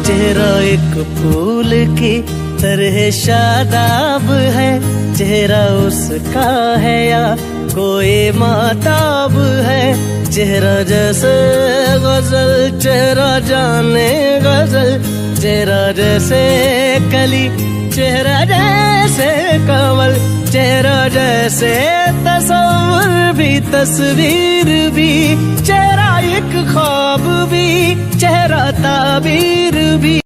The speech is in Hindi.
चेहरा एक फूल की तरह शादाब है, चेहरा उसका है या कोई माताब है। चेहरा जैसे गजल, चेहरा जाने गजल, चेहरा जैसे कली, चेहरा जैसे कमल, चेहरा जैसे तस्वीर भी, तस्वीर भी, चेहरा एक ख्वाब भी, चेहरा ताबीर भी।